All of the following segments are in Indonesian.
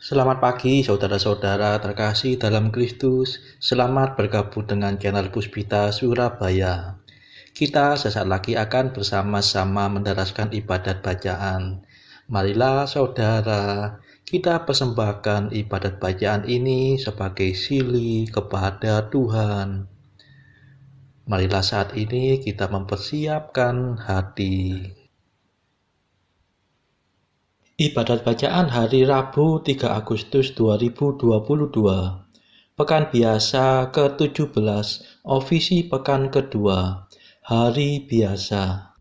Selamat pagi saudara-saudara terkasih dalam Kristus. Selamat bergabung dengan channel Puspita Surabaya. Kita sesaat lagi akan bersama-sama mendaraskan ibadat bacaan. Marilah saudara, kita persembahkan ibadat bacaan ini sebagai sili kepada Tuhan. Marilah saat ini kita mempersiapkan hati. Ibadat bacaan hari Rabu 3 Agustus 2022. Pekan biasa ke-17, ofisi pekan kedua, hari biasa.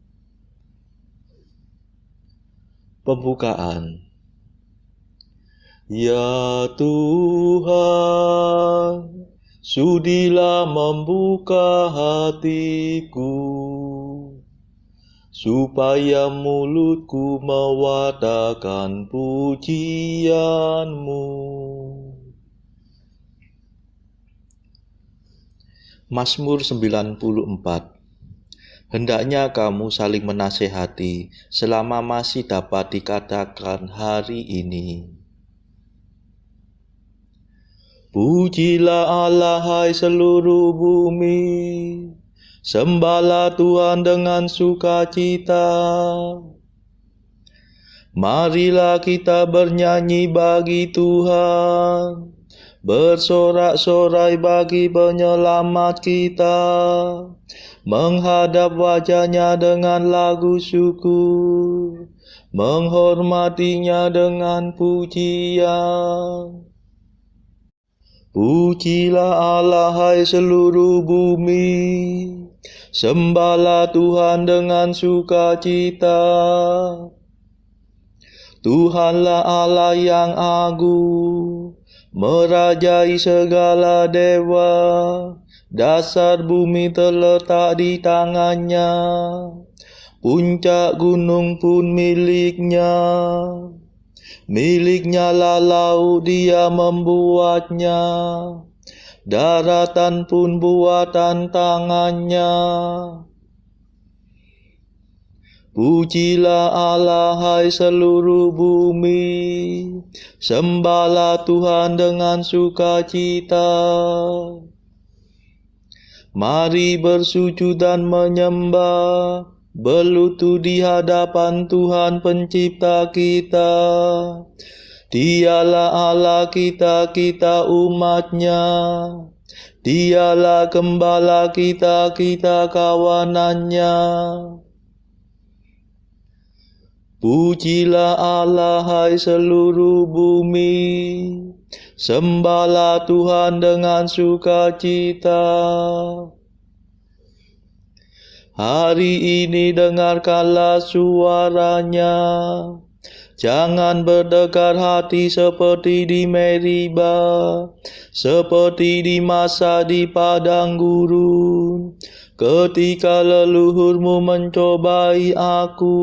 Pembukaan. Ya Tuhan, sudilah membuka hatiku, supaya mulutku mewartakan pujian-Mu. Mazmur 94. Hendaknya kamu saling menasehati selama masih dapat dikatakan hari ini. Pujilah Allah hai seluruh bumi, sembahlah Tuhan dengan sukacita. Marilah kita bernyanyi bagi Tuhan, bersorak-sorai bagi penyelamat kita, menghadap wajahnya dengan lagu syukur, menghormatinya dengan pujian. Pujilah Allah hai seluruh bumi, sembahlah Tuhan dengan sukacita. Tuhanlah Allah yang agung, merajai segala dewa, dasar bumi terletak di tangannya, puncak gunung pun miliknya. Miliknya lah laut, dia membuatnya, daratan pun buatan tangannya. Pujilah Allah hai seluruh bumi, sembahlah Tuhan dengan sukacita. Mari bersujud dan menyembah, berlutut di hadapan Tuhan pencipta kita. Dialah Allah kita, kita umatnya. Dialah gembala kita, kita kawanannya. Pujilah Allah hai seluruh bumi, sembahlah Tuhan dengan sukacita. Hari ini dengarkanlah suaranya, jangan berdekar hati seperti di Meriba, seperti di masa di padang gurun, ketika leluhurmu mencobai aku,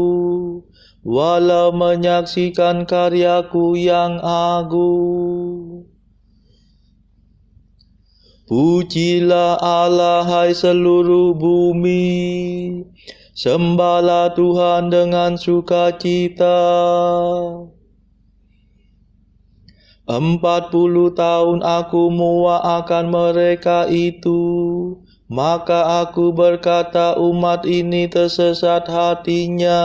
walau menyaksikan karyaku yang agung. Pujilah Allah hai seluruh bumi, sembahlah Tuhan dengan sukacita. 40 tahun aku muak akan mereka itu, maka aku berkata umat ini tersesat hatinya.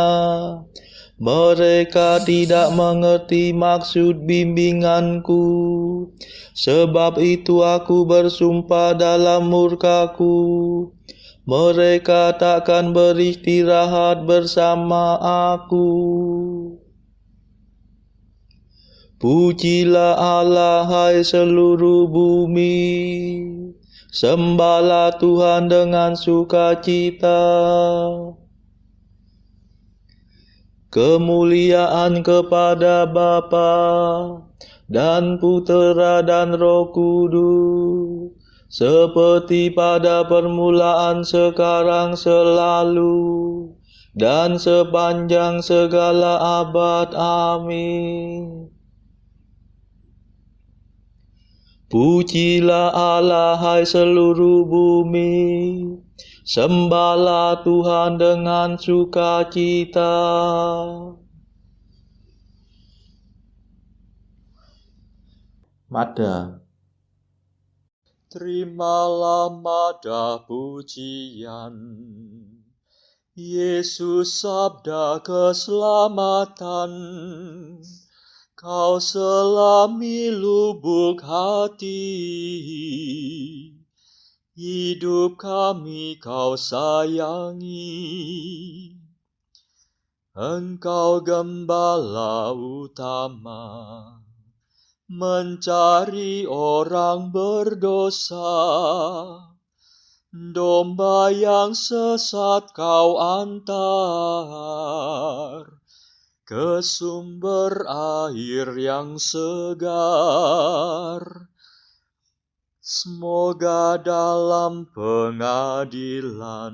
Mereka tidak mengerti maksud bimbinganku. Sebab itu aku bersumpah dalam murkaku, mereka takkan beristirahat bersama aku. Pujilah Allah hai seluruh bumi, sembahlah Tuhan dengan sukacita. Kemuliaan kepada Bapa dan Putera dan Roh Kudus, seperti pada permulaan, sekarang, selalu, dan sepanjang segala abad. Amin. Pujilah Allah hai seluruh bumi, sembahlah Tuhan dengan sukacita. Mada. Terimalah mada pujian, Yesus sabda keselamatan. Kau selami lubuk hati, hidup kami kau sayangi. Engkau gembala utama, mencari orang berdosa. Domba yang sesat kau antar ke sumber air yang segar. Semoga dalam pengadilan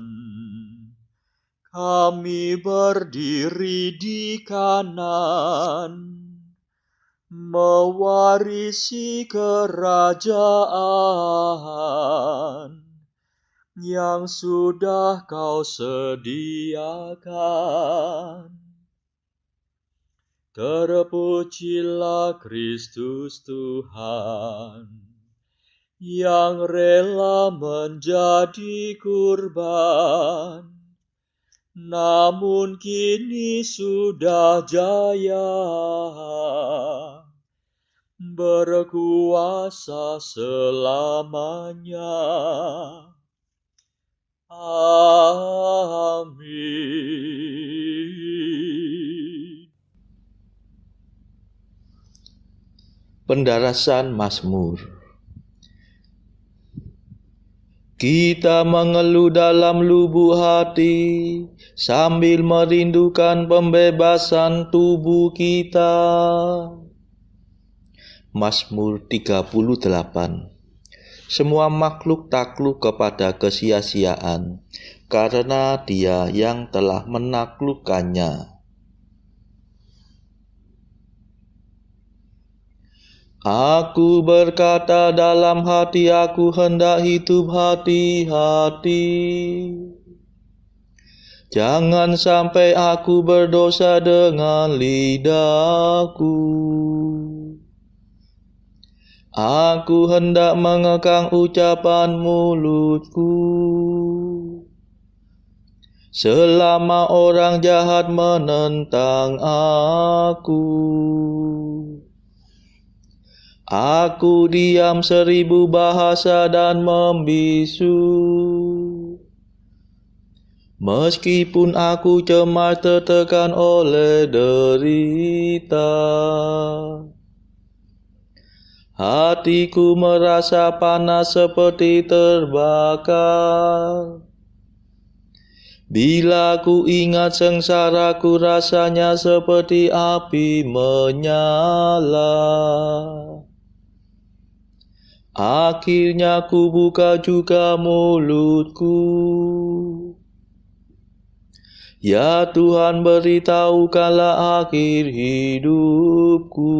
kami berdiri di kanan, mewarisi kerajaan yang sudah kau sediakan. Terpujilah Kristus Tuhan, yang rela menjadi kurban, namun kini sudah jaya, berkuasa selamanya. Amin. Pendarasan Mazmur. Kita mengeluh dalam lubuk hati, sambil merindukan pembebasan tubuh kita. Mazmur 38. Semua makhluk takluk kepada kesia-siaan, karena Dia yang telah menaklukkannya. Aku berkata dalam hati aku, hendak hidup hati-hati. Jangan sampai aku berdosa dengan lidahku. Aku hendak mengekang ucapan mulutku, selama orang jahat menentang aku. Aku diam 1000 bahasa dan membisu. Meskipun aku cemas tertekan oleh derita, hatiku merasa panas seperti terbakar. Bila ku ingat sengsaraku, rasanya seperti api menyala. Akhirnya ku buka juga mulutku. Ya Tuhan, beritahukanlah akhir hidupku.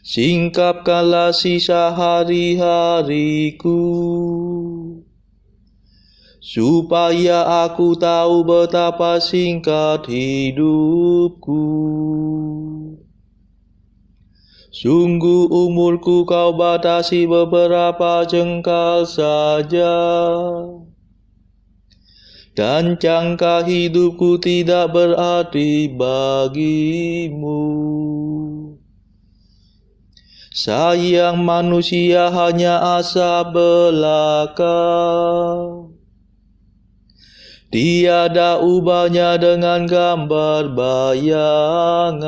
Singkapkanlah sisa hari-hariku, supaya aku tahu betapa singkat hidupku. Sungguh umurku kau batasi beberapa jengkal saja, dan jangka hidupku tidak berarti bagimu. Sayang manusia hanya asap belaka, tiada ubahnya dengan gambar bayangan.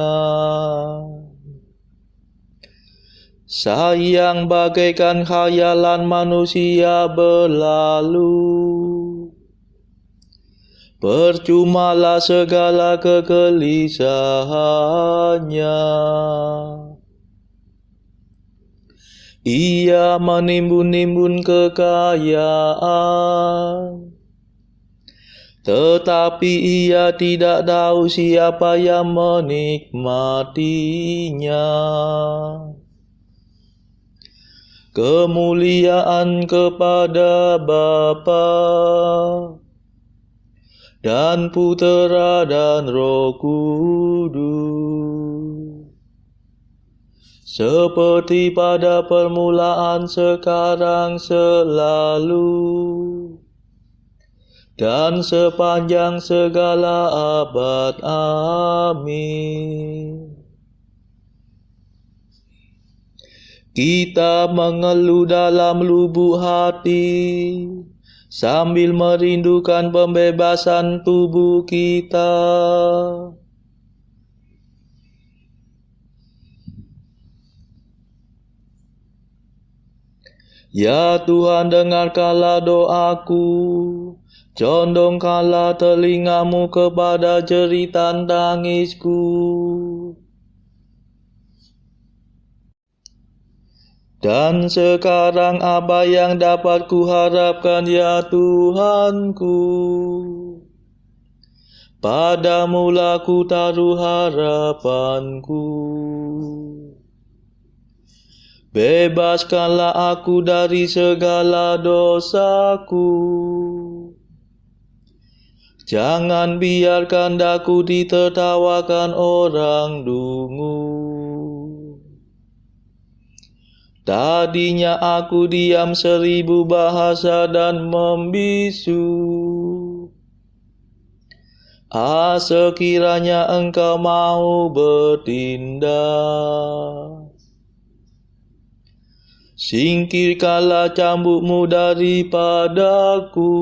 Sayang bagaikan khayalan manusia berlalu, percumalah segala kegelisahannya. Ia menimbun-nimbun kekayaan, tetapi ia tidak tahu siapa yang menikmatinya. Kemuliaan kepada Bapa dan Putera dan Roh Kudus, seperti pada permulaan, sekarang, selalu, dan sepanjang segala abad. Amin. Kita mengeluh dalam lubuk hati, sambil merindukan pembebasan tubuh kita. Ya Tuhan, dengarkanlah doaku, condongkanlah telingamu kepada jeritan tangisku. Dan sekarang apa yang dapat kuharapkan, ya Tuhanku? Padamulah ku taruh harapanku. Bebaskanlah aku dari segala dosaku. Jangan biarkan daku ditertawakan orang dungu. Tadinya aku diam 1000 bahasa dan membisu. Sekiranya Engkau mau bertindak, singkirkanlah cambukmu daripadaku.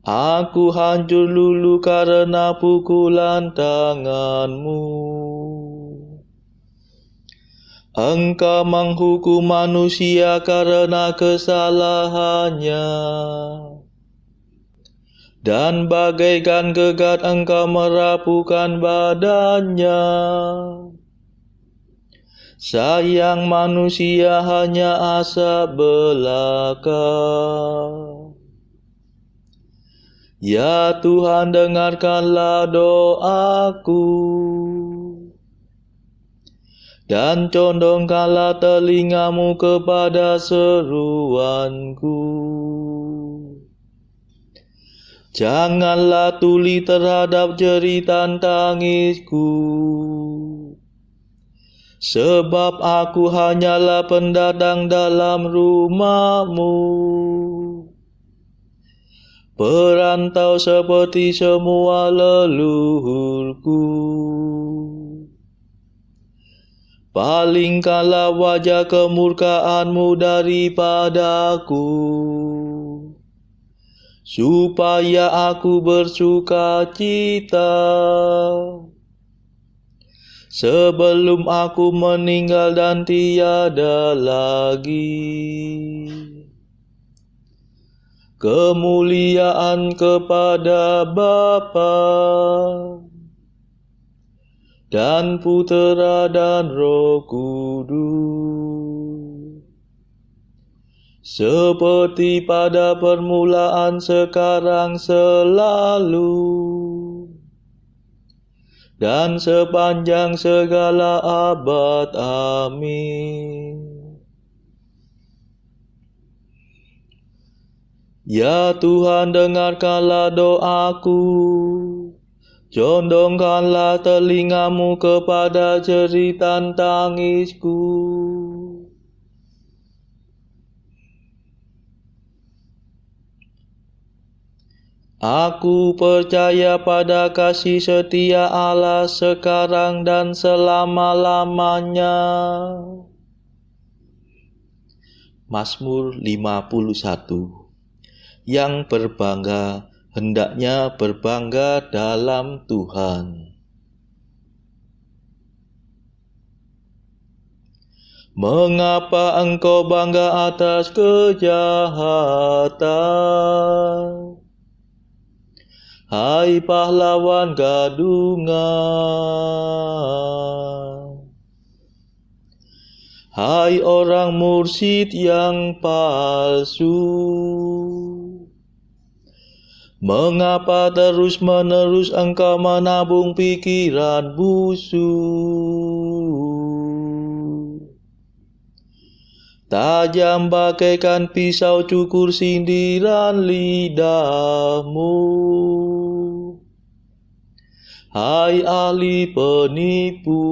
Aku hancur lulu karena pukulan tanganmu. Engkau menghukum manusia karena kesalahannya, dan bagaikan gegat Engkau merapuhkan badannya. Sayang manusia hanya asap belaka. Ya Tuhan, dengarkanlah doaku, dan condongkanlah telingamu kepada seruanku. Janganlah tuli terhadap jeritan tangisku, sebab aku hanyalah pendatang dalam rumah-Mu, perantau seperti semua leluhurku. Palingkanlah wajah kemurkaan-Mu daripadaku, supaya aku bersuka cita sebelum aku meninggal dan tiada lagi. Kemuliaan kepada Bapa dan Putera dan Roh Kudus, seperti pada permulaan, sekarang, selalu, dan sepanjang segala abad. Amin. Ya Tuhan, dengarkanlah doaku, condongkanlah telingamu kepada jeritan tangisku. Aku percaya pada kasih setia Allah sekarang dan selama-lamanya. Mazmur 51. Yang berbangga hendaknya berbangga dalam Tuhan. Mengapa engkau bangga atas kejahatan, hai pahlawan gadungan? Hai orang mursyid yang palsu, mengapa terus-menerus engkau menabung pikiran busuk? Tajam bagaikan pisau cukur sindiran lidahmu, Hai ahli penipu,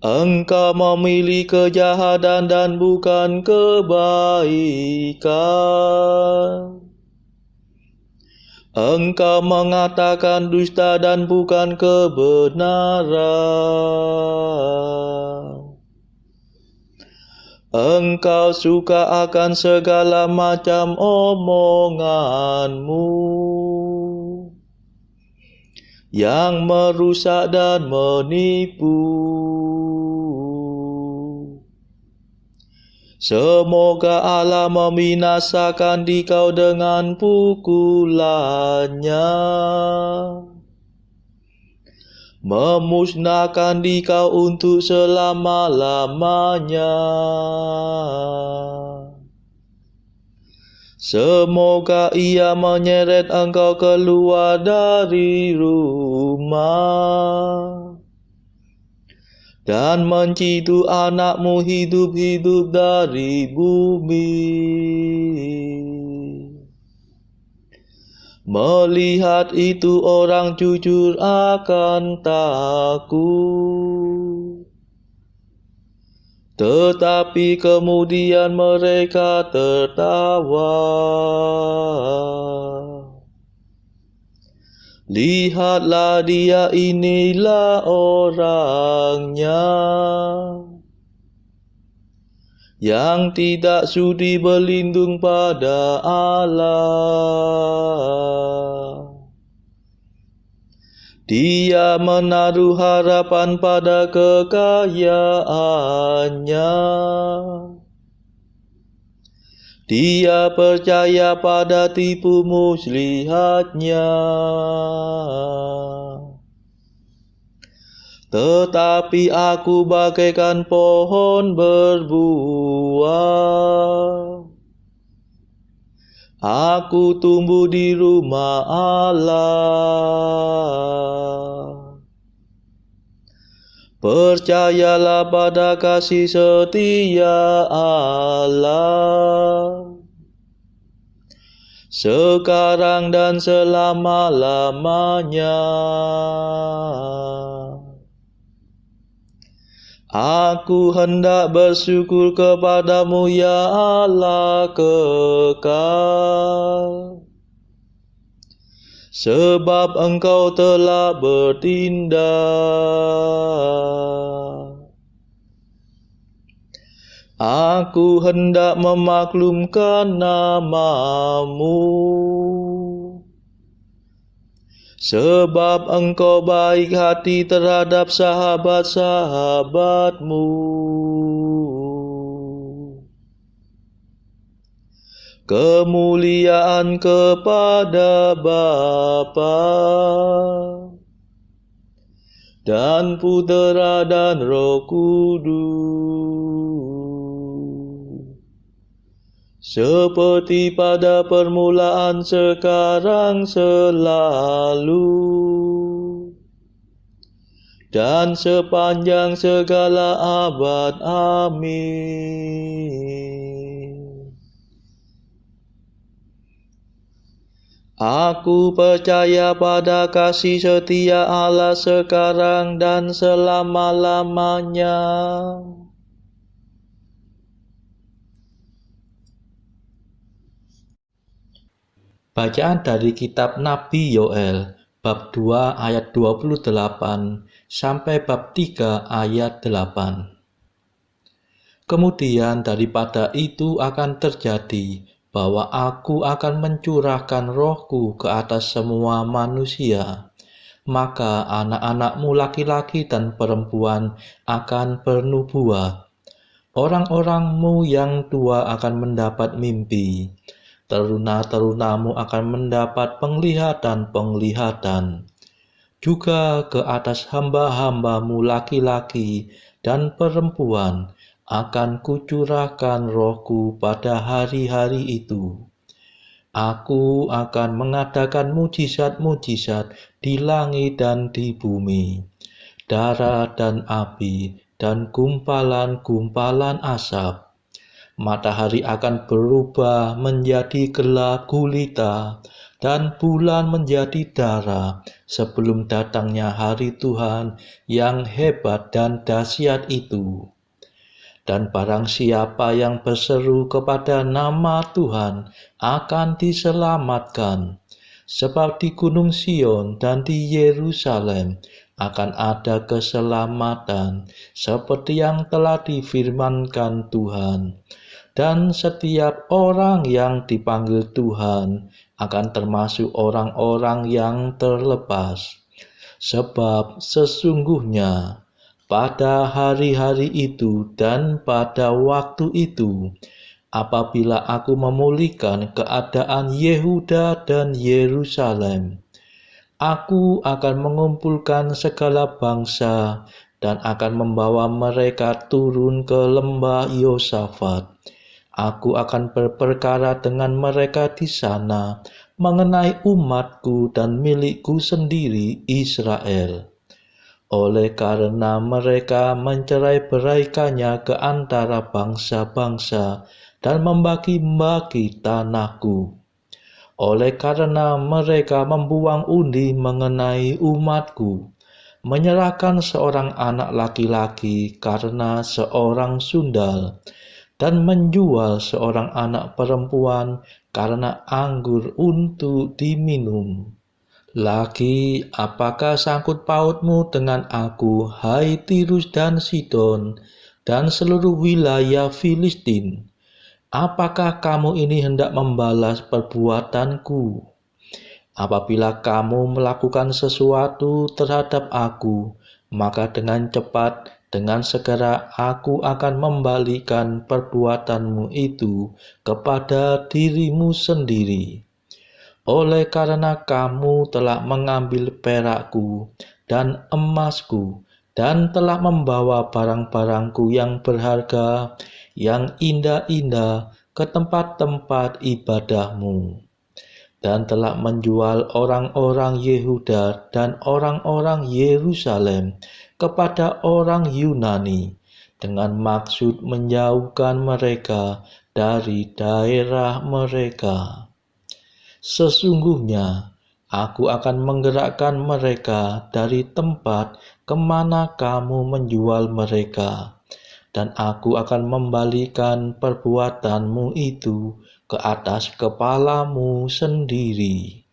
engkau memilih kejahatan dan bukan kebaikan. Engkau mengatakan dusta dan bukan kebenaran. Engkau suka akan segala macam omonganmu yang merusak dan menipu. Semoga Allah membinasakan dikau dengan pukulannya, memusnahkan dikau untuk selama-lamanya. Semoga ia menyeret engkau keluar dari rumah dan menciduk anakmu hidup-hidup dari bumi. Melihat itu orang jujur akan takut, tetapi kemudian mereka tertawa. Lihatlah dia, inilah orangnya yang tidak sudi berlindung pada Allah. Dia menaruh harapan pada kekayaannya. Dia percaya pada tipu muslihatnya. Tetapi aku bagaikan pohon berbuah. Aku tumbuh di rumah Allah. Percayalah pada kasih setia Allah, sekarang dan selama-lamanya. Aku hendak bersyukur kepadamu, ya Allah kekal, sebab engkau telah bertindak. Aku hendak memaklumkan namamu, sebab engkau baik hati terhadap sahabat-sahabatmu. Kemuliaan kepada Bapa dan Putera dan Roh Kudus, seperti pada permulaan, sekarang, selalu, dan sepanjang segala abad. Amin. Aku percaya pada kasih setia Allah sekarang dan selama-lamanya. Bacaan dari kitab Nabi Yoel, bab 2 ayat 28 sampai bab 3 ayat 8. Kemudian daripada itu akan terjadi bahwa aku akan mencurahkan rohku ke atas semua manusia. Maka anak-anakmu laki-laki dan perempuan akan bernubuat. Orang-orangmu yang tua akan mendapat mimpi. Teruna-terunamu akan mendapat penglihatan-penglihatan. Juga ke atas hamba-hambamu laki-laki dan perempuan akan kucurahkan rohku pada hari-hari itu. Aku akan mengadakan mujizat-mujizat di langit dan di bumi, darat dan api, dan gumpalan-gumpalan asap. Matahari akan berubah menjadi gelap gulita, dan bulan menjadi darah sebelum datangnya hari Tuhan yang hebat dan dahsyat itu. Dan barang siapa yang berseru kepada nama Tuhan akan diselamatkan. Sebab di Gunung Sion dan di Yerusalem akan ada keselamatan, seperti yang telah difirmankan Tuhan. Dan setiap orang yang dipanggil Tuhan akan termasuk orang-orang yang terlepas. Sebab sesungguhnya pada hari-hari itu dan pada waktu itu, apabila aku memulihkan keadaan Yehuda dan Yerusalem, aku akan mengumpulkan segala bangsa dan akan membawa mereka turun ke lembah Yosafat. Aku akan berperkara dengan mereka di sana mengenai umatku dan milikku sendiri Israel. Oleh karena mereka mencerai-beraikannya ke antara bangsa-bangsa dan membagi-bagi tanahku. Oleh karena mereka membuang undi mengenai umatku, menyerahkan seorang anak laki-laki karena seorang sundal, dan menjual seorang anak perempuan karena anggur untuk diminum. Lagi, apakah sangkut pautmu dengan aku, hai Tirus dan Sidon, dan seluruh wilayah Filistin? Apakah kamu ini hendak membalas perbuatanku? Apabila kamu melakukan sesuatu terhadap aku, maka dengan cepat, dengan segera aku akan membalikan perbuatanmu itu kepada dirimu sendiri. Oleh karena kamu telah mengambil perakku dan emasku, dan telah membawa barang-barangku yang berharga, yang indah-indah ke tempat-tempat ibadahmu, dan telah menjual orang-orang Yehuda dan orang-orang Yerusalem kepada orang Yunani, dengan maksud menjauhkan mereka dari daerah mereka. Sesungguhnya aku akan menggerakkan mereka dari tempat kemana kamu menjual mereka, dan aku akan membalikan perbuatanmu itu ke atas kepalamu sendiri.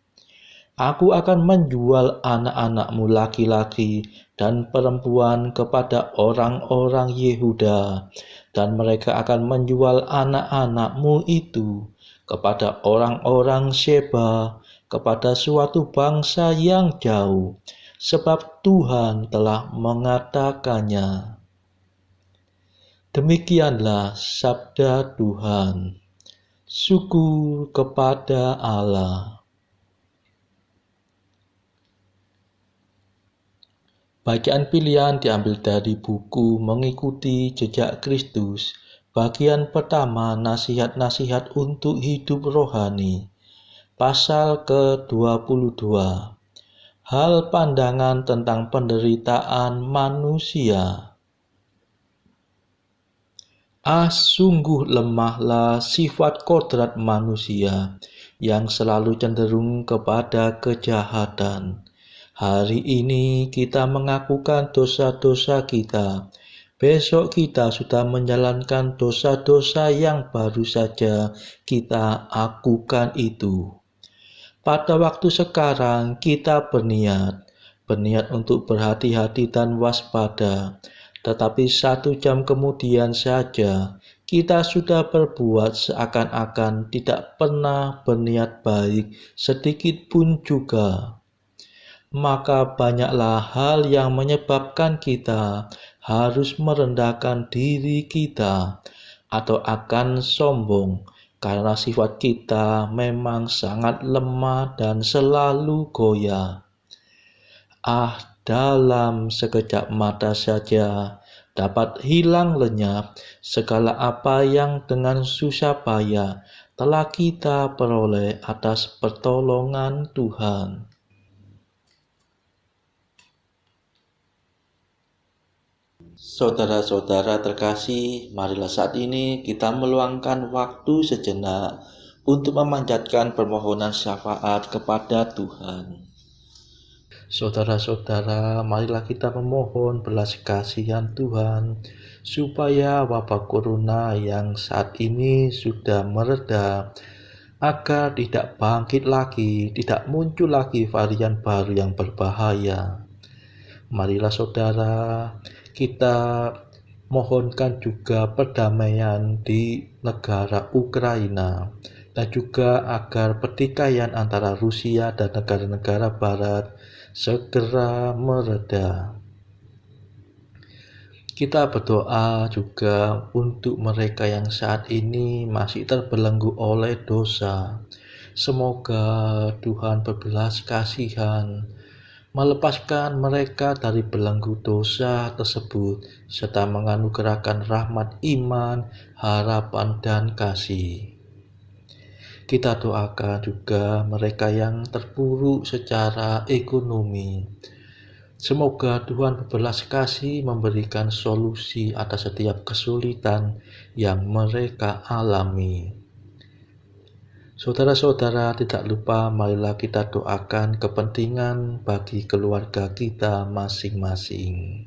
Aku akan menjual anak-anakmu laki-laki dan perempuan kepada orang-orang Yehuda, dan mereka akan menjual anak-anakmu itu kepada orang-orang Sheba, kepada suatu bangsa yang jauh, sebab Tuhan telah mengatakannya. Demikianlah sabda Tuhan. Syukur kepada Allah. Bacaan pilihan diambil dari buku Mengikuti Jejak Kristus, bagian pertama, nasihat-nasihat untuk hidup rohani, pasal ke-22. Hal pandangan tentang penderitaan manusia. Sungguh lemahlah sifat kodrat manusia yang selalu cenderung kepada kejahatan. Hari ini kita mengakukan dosa-dosa kita. Besok kita sudah menjalankan dosa-dosa yang baru saja kita lakukan itu. Pada waktu sekarang kita berniat untuk berhati-hati dan waspada. Tetapi 1 jam kemudian saja kita sudah berbuat seakan-akan tidak pernah berniat baik sedikit pun juga. Maka banyaklah hal yang menyebabkan kita harus merendahkan diri kita atau akan sombong, karena sifat kita memang sangat lemah dan selalu goyah. Dalam sekejap mata saja dapat hilang lenyap segala apa yang dengan susah payah telah kita peroleh atas pertolongan Tuhan. Saudara-saudara terkasih, marilah saat ini kita meluangkan waktu sejenak untuk memanjatkan permohonan syafaat kepada Tuhan. Saudara-saudara, marilah kita memohon belas kasihan Tuhan, supaya wabah corona yang saat ini sudah mereda, agar tidak bangkit lagi, tidak muncul lagi varian baru yang berbahaya. Marilah saudara, kita mohonkan juga perdamaian di negara Ukraina, dan juga agar pertikaian antara Rusia dan negara-negara barat segera mereda. Kita berdoa juga untuk mereka yang saat ini masih terbelenggu oleh dosa. Semoga Tuhan berbelas kasihan, melepaskan mereka dari belenggu dosa tersebut, serta menganugerahkan rahmat iman, harapan, dan kasih. Kita doakan juga mereka yang terpuruk secara ekonomi. Semoga Tuhan berbelas kasih memberikan solusi atas setiap kesulitan yang mereka alami. Saudara-saudara, tidak lupa marilah kita doakan kepentingan bagi keluarga kita masing-masing.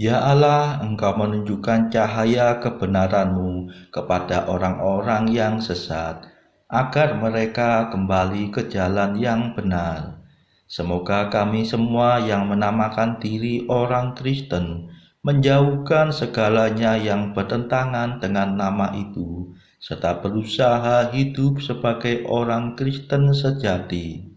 Ya Allah, Engkau menunjukkan cahaya kebenaran-Mu kepada orang-orang yang sesat, agar mereka kembali ke jalan yang benar. Semoga kami semua yang menamakan diri orang Kristen menjauhkan segalanya yang bertentangan dengan nama itu, serta berusaha hidup sebagai orang Kristen sejati.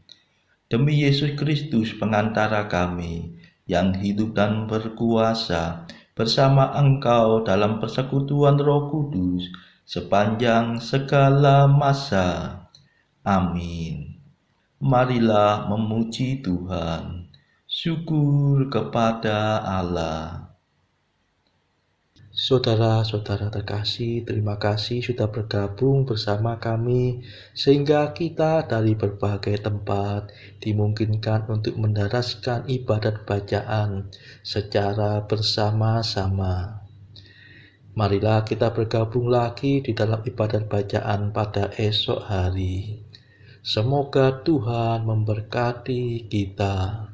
Demi Yesus Kristus pengantara kami, yang hidup dan berkuasa bersama Engkau dalam persekutuan Roh Kudus sepanjang segala masa. Amin. Marilah memuji Tuhan. Syukur kepada Allah. Saudara-saudara terkasih, terima kasih sudah bergabung bersama kami, sehingga kita dari berbagai tempat dimungkinkan untuk mendaraskan ibadat bacaan secara bersama-sama. Marilah kita bergabung lagi di dalam ibadat bacaan pada esok hari. Semoga Tuhan memberkati kita.